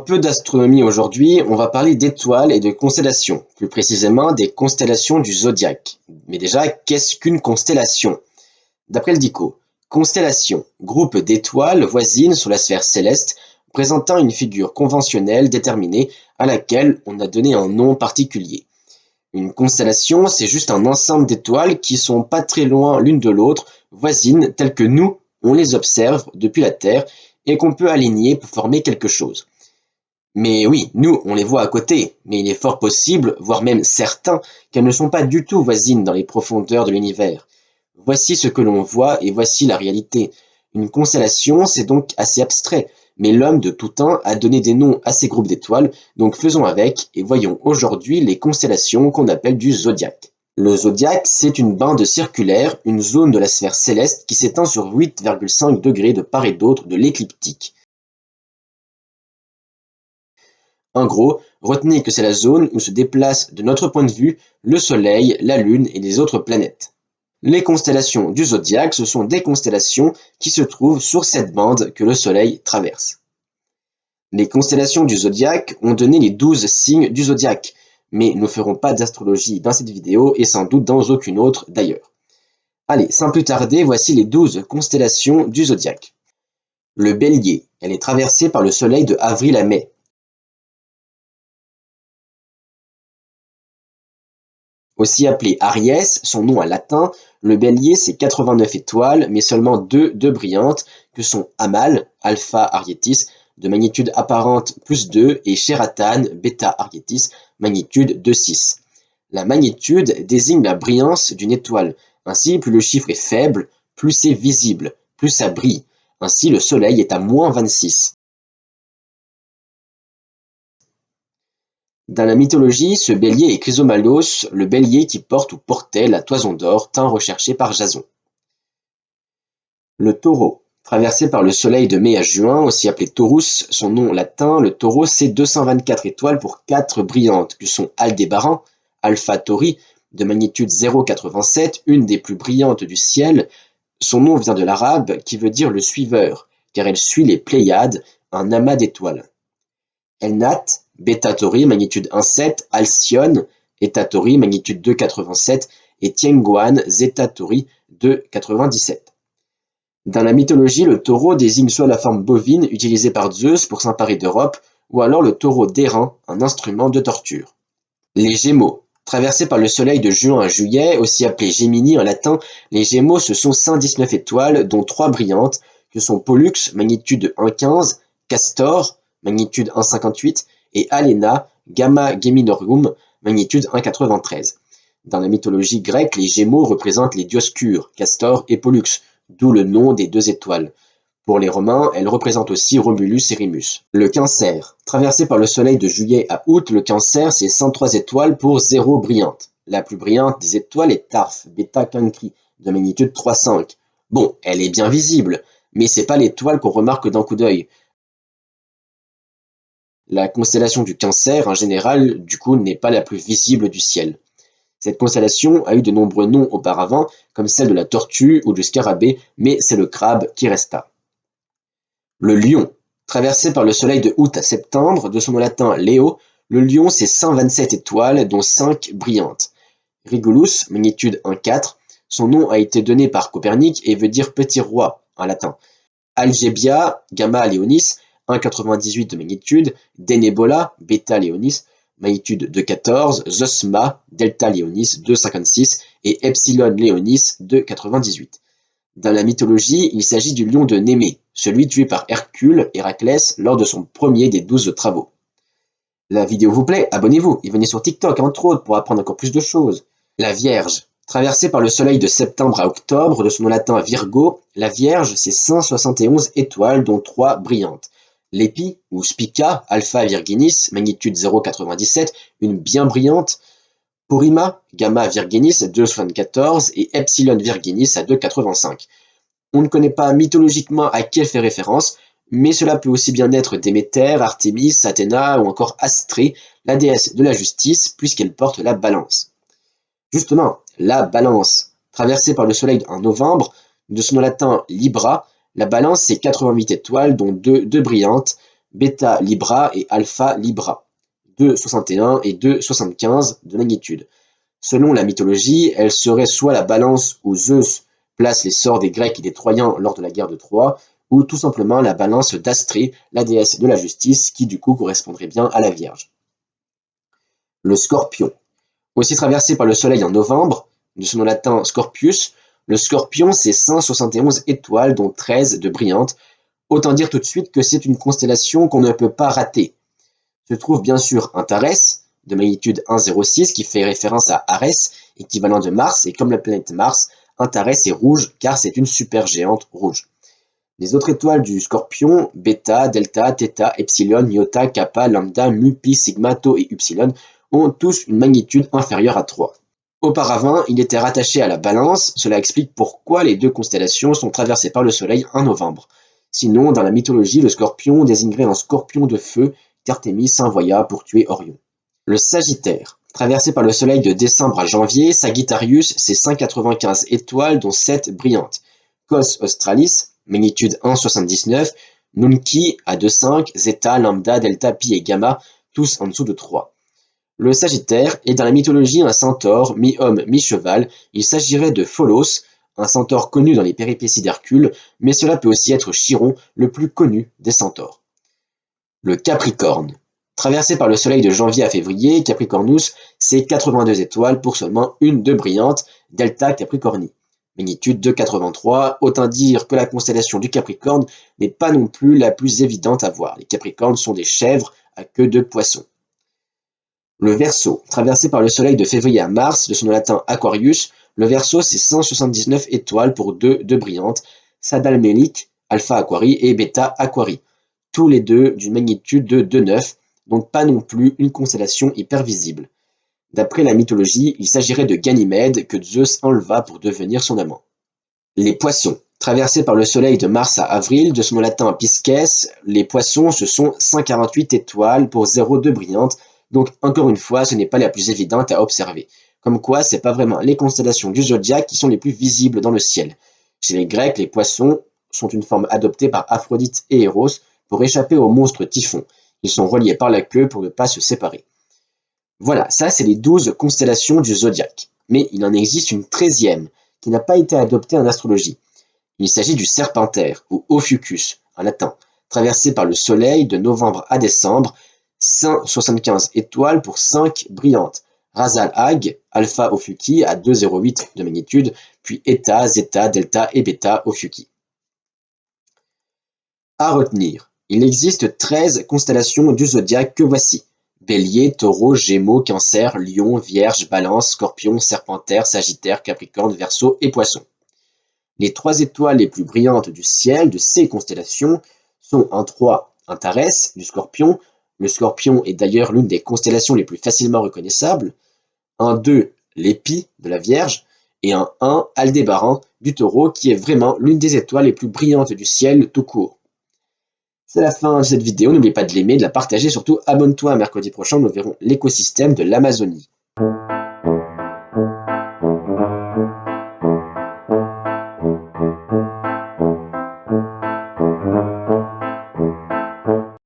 peu d'astronomie aujourd'hui, on va parler d'étoiles et de constellations, plus précisément des constellations du zodiaque. Mais déjà, qu'est-ce qu'une constellation? D'après le Dico, constellation, groupe d'étoiles voisines sur la sphère céleste, présentant une figure conventionnelle déterminée à laquelle on a donné un nom particulier. Une constellation, c'est juste un ensemble d'étoiles qui sont pas très loin l'une de l'autre, voisines telles que nous, on les observe depuis la Terre et qu'on peut aligner pour former quelque chose. Mais oui, nous, on les voit à côté, mais il est fort possible, voire même certain, qu'elles ne sont pas du tout voisines dans les profondeurs de l'univers. Voici ce que l'on voit et voici la réalité. Une constellation, c'est donc assez abstrait, mais l'homme de tout temps a donné des noms à ces groupes d'étoiles, donc faisons avec et voyons aujourd'hui les constellations qu'on appelle du zodiaque. Le zodiaque, c'est une bande circulaire, une zone de la sphère céleste qui s'étend sur 8,5 degrés de part et d'autre de l'écliptique. En gros, retenez que c'est la zone où se déplacent de notre point de vue le Soleil, la Lune et les autres planètes. Les constellations du zodiaque, ce sont des constellations qui se trouvent sur cette bande que le Soleil traverse. Les constellations du zodiaque ont donné les 12 signes du zodiaque, mais nous ne ferons pas d'astrologie dans cette vidéo et sans doute dans aucune autre d'ailleurs. Allez, sans plus tarder, voici les 12 constellations du zodiaque. Le Bélier, elle est traversée par le Soleil de avril à mai. Aussi appelé Aries, son nom en latin, le Bélier c'est 89 étoiles, mais seulement deux brillantes, que sont Amal, Alpha Arietis, de magnitude apparente +2, et Shératan, Beta Arietis, magnitude 2,6. La magnitude désigne la brillance d'une étoile. Ainsi, plus le chiffre est faible, plus c'est visible, plus ça brille. Ainsi, le Soleil est à -26. Dans la mythologie, ce bélier est Chrysomalos, le bélier qui porte ou portait la toison d'or tant recherchée par Jason. Le taureau, traversé par le soleil de mai à juin, aussi appelé Taurus, son nom latin, le taureau c'est 224 étoiles pour 4 brillantes, que sont Aldébaran, Alpha Tauri, de magnitude 0,87, une des plus brillantes du ciel. Son nom vient de l'arabe qui veut dire le suiveur, car elle suit les Pléiades, un amas d'étoiles. Elnat, Beta Tauri, magnitude 1,7, Alcyone, Eta Tauri, magnitude 2,87 et Tienguan, Zeta Tauri, 2,97. Dans la mythologie, le taureau désigne soit la forme bovine utilisée par Zeus pour s'emparer d'Europe, ou alors le taureau d'airain, un instrument de torture. Les Gémeaux. Traversés par le soleil de juin à juillet, aussi appelés Gémini en latin, les Gémeaux ce sont 119 étoiles, dont 3 brillantes, que sont Pollux, magnitude 1,15, Castor, magnitude 1,58, et Alena, Gamma Geminorum, magnitude 1,93. Dans la mythologie grecque, les Gémeaux représentent les Dioscures, Castor et Pollux, d'où le nom des deux étoiles. Pour les Romains, elles représentent aussi Romulus et Rémus. Le Cancer. Traversé par le soleil de juillet à août, le Cancer c'est 103 étoiles pour 0 brillante. La plus brillante des étoiles est Tarf, Beta Cancri, de magnitude 3,5. Bon, elle est bien visible, mais c'est pas l'étoile qu'on remarque d'un coup d'œil. La constellation du Cancer, en général, du coup, n'est pas la plus visible du ciel. Cette constellation a eu de nombreux noms auparavant, comme celle de la tortue ou du scarabée, mais c'est le crabe qui resta. Le Lion. Traversé par le soleil de août à septembre, de son nom latin Léo, le Lion c'est 127 étoiles, dont 5 brillantes. Regulus, magnitude 1,4, son nom a été donné par Copernic et veut dire petit roi en latin. Algébia, Gamma Léonis, 1,98 de magnitude, Denebola, Beta Léonis, magnitude 2,14, Zosma, Delta Léonis, 2,56 et Epsilon Léonis, 2,98. Dans la mythologie, il s'agit du lion de Némée, celui tué par Hercule, Héraclès, lors de son premier des 12 travaux. La vidéo vous plaît, abonnez-vous et venez sur TikTok entre autres pour apprendre encore plus de choses. La Vierge. Traversée par le soleil de septembre à octobre, de son nom latin Virgo, la Vierge c'est 171 étoiles dont 3 brillantes. L'épi, ou Spica, Alpha Virginis, magnitude 0,97, une bien brillante. Porrima, Gamma Virginis à 2,74 et Epsilon Virginis à 2,85. On ne connaît pas mythologiquement à qui elle fait référence, mais cela peut aussi bien être Déméter, Artémis, Athéna ou encore Astrée, la déesse de la justice, puisqu'elle porte la balance. Justement, la balance, traversée par le soleil en novembre, de son nom latin Libra, la balance c'est 88 étoiles, dont 2 brillantes, Beta Libra et Alpha Libra, 2,61 et 2,75 de magnitude. Selon la mythologie, elle serait soit la balance où Zeus place les sorts des Grecs et des Troyens lors de la guerre de Troie, ou tout simplement la balance d'Astrée, la déesse de la justice, qui du coup correspondrait bien à la Vierge. Le Scorpion. Aussi traversé par le Soleil en novembre, de son nom latin Scorpius, le Scorpion c'est 171 étoiles, dont 13 de brillantes. Autant dire tout de suite que c'est une constellation qu'on ne peut pas rater. Se trouve bien sûr Antares, de magnitude 1,06, qui fait référence à Arès, équivalent de Mars, et comme la planète Mars, Antares est rouge car c'est une supergéante rouge. Les autres étoiles du Scorpion, Beta, Delta, Theta, Epsilon, Iota, Kappa, Lambda, Mu, Pi, Sigma, Tau et Upsilon ont tous une magnitude inférieure à 3. Auparavant, il était rattaché à la Balance, cela explique pourquoi les deux constellations sont traversées par le Soleil en novembre. Sinon, dans la mythologie, le Scorpion désignerait un scorpion de feu qu'Artémis envoya pour tuer Orion. Le Sagittaire. Traversé par le Soleil de décembre à janvier, Sagittarius, c'est 195 étoiles, dont 7 brillantes. Cos Australis, magnitude 1,79, Nunki à 2,5, Zeta, Lambda, Delta, Pi et Gamma, tous en dessous de 3. Le Sagittaire est dans la mythologie un centaure, mi-homme, mi-cheval. Il s'agirait de Pholos, un centaure connu dans les péripéties d'Hercule, mais cela peut aussi être Chiron, le plus connu des centaures. Le Capricorne. Traversé par le Soleil de janvier à février, Capricornus, c'est 82 étoiles pour seulement une de brillante, Delta Capricorni. Magnitude de 83, autant dire que la constellation du Capricorne n'est pas non plus la plus évidente à voir. Les Capricornes sont des chèvres à queue de poisson. Le Verseau. Traversé par le Soleil de février à mars, de son nom latin Aquarius, le Verseau c'est 179 étoiles pour deux de brillantes, Sadalmélique, Alpha Aquarii et Beta Aquarii, tous les deux d'une magnitude de 2,9, donc pas non plus une constellation hyper visible. D'après la mythologie, il s'agirait de Ganymède que Zeus enleva pour devenir son amant. Les Poissons. Traversés par le Soleil de mars à avril, de son nom latin Pisces, les Poissons ce sont 148 étoiles pour 0,2 brillantes, donc encore une fois ce n'est pas la plus évidente à observer. Comme quoi c'est pas vraiment les constellations du zodiaque qui sont les plus visibles dans le ciel. Chez les Grecs, les Poissons sont une forme adoptée par Aphrodite et Eros pour échapper au monstre Typhon. Ils sont reliés par la queue pour ne pas se séparer. Voilà, ça c'est les 12 constellations du zodiaque. Mais il en existe une 13e qui n'a pas été adoptée en astrologie. Il s'agit du Serpentaire, ou Ophiuchus en latin, traversé par le Soleil de novembre à décembre, 175 étoiles pour 5 brillantes. Rasal Ag, Alpha Ophiuchi à 2,08 de magnitude, puis Eta, Zeta, Delta et Beta Ophiuchi. À retenir, il existe 13 constellations du zodiaque que voici. Bélier, Taureau, Gémeaux, Cancer, Lion, Vierge, Balance, Scorpion, Serpentaire, Sagittaire, Capricorne, Verseau et Poisson. Les 3 étoiles les plus brillantes du ciel de ces constellations sont en 3 Antares du Scorpion. Le Scorpion est d'ailleurs l'une des constellations les plus facilement reconnaissables. En 2 l'Épi de la Vierge et en 1 Aldébaran du Taureau qui est vraiment l'une des étoiles les plus brillantes du ciel tout court. C'est la fin de cette vidéo, n'oublie pas de l'aimer, de la partager, surtout abonne-toi, mercredi prochain nous verrons l'écosystème de l'Amazonie.